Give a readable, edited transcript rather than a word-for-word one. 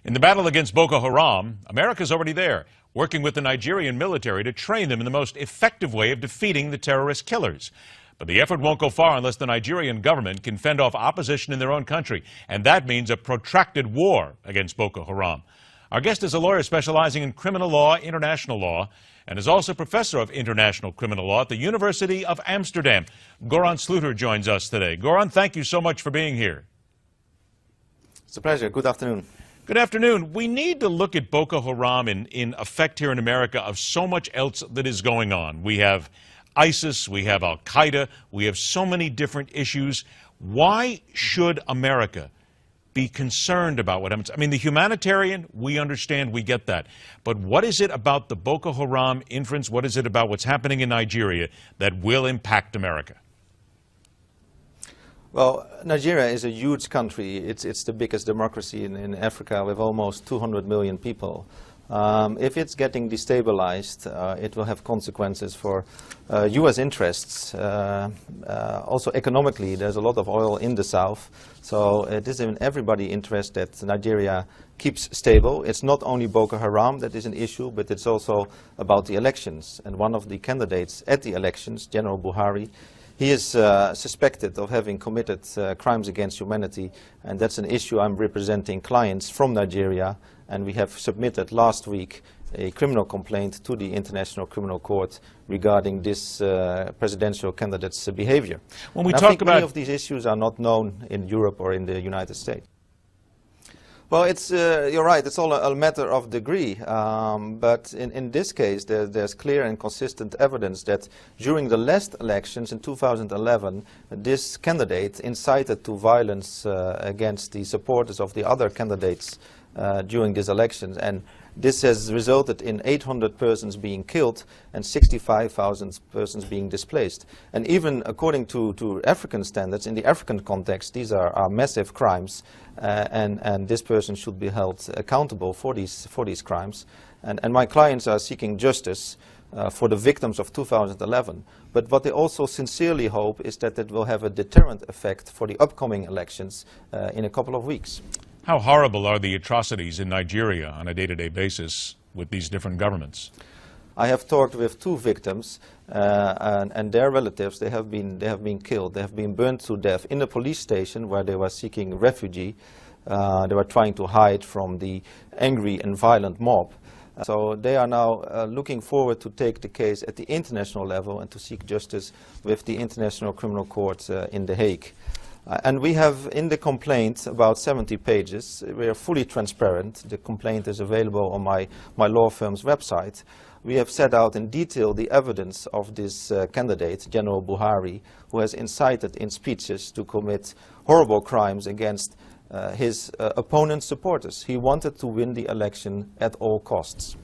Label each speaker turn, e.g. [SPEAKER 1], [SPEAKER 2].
[SPEAKER 1] In the battle against Boko Haram, America's already there, working with the Nigerian military to train them in the most effective way of defeating the terrorist killers. But the effort won't go far unless the Nigerian government can fend off opposition in their own country, and that means a protracted war against Boko Haram. Our guest is a lawyer specializing in criminal law, international law, and is also professor of international criminal law at the University of Amsterdam. Goran Sluter joins us today. Goran, thank you so much for being here.
[SPEAKER 2] It's a pleasure. Good afternoon.
[SPEAKER 1] Good afternoon. We need to look at Boko Haram in effect here in America of so much else that is going on. We have ISIS, we have Al-Qaeda, we have so many different issues. Why should America be concerned about what happens? I mean, the humanitarian, we understand, we get that. But what is it about the Boko Haram inference, what is it about what's happening in Nigeria that will impact America?
[SPEAKER 2] Well, Nigeria is a huge country. It's the biggest democracy in Africa with almost 200 million people. If it's getting destabilized, it will have consequences for U.S. interests. Also economically, there's a lot of oil in the south. So it is in everybody's interest that Nigeria keeps stable. It's not only Boko Haram that is an issue, but it's also about the elections. And one of the candidates at the elections, General Buhari, he is suspected of having committed crimes against humanity, and that's an issue. I'm representing clients from Nigeria, and we have submitted last week a criminal complaint to the International Criminal Court regarding this presidential candidate's behavior.
[SPEAKER 1] When we
[SPEAKER 2] I
[SPEAKER 1] talk
[SPEAKER 2] think
[SPEAKER 1] about
[SPEAKER 2] many of these issues are not known in Europe or in the United States. Well, you're right, it's all a matter of degree, but in this case there's clear and consistent evidence that during the last elections in 2011, this candidate incited to violence against the supporters of the other candidates during these elections, and this has resulted in 800 persons being killed and 65,000 persons being displaced. And even according to African standards, in the African context, these are massive crimes, and this person should be held accountable for these crimes. And my clients are seeking justice for the victims of 2011. But what they also sincerely hope is that it will have a deterrent effect for the upcoming elections in a couple of weeks.
[SPEAKER 1] How horrible are the atrocities in Nigeria on a day-to-day basis with these different governments?
[SPEAKER 2] I have talked with two victims and their relatives. They have been killed. They have been burned to death in a police station where they were seeking refuge. They were trying to hide from the angry and violent mob. So they are now looking forward to take the case at the international level and to seek justice with the International Criminal Court in The Hague. And we have in the complaint about 70 pages. We are fully transparent. The complaint is available on my law firm's website. We have set out in detail the evidence of this candidate, General Buhari, who has incited in speeches to commit horrible crimes against his opponent's supporters. He wanted to win the election at all costs.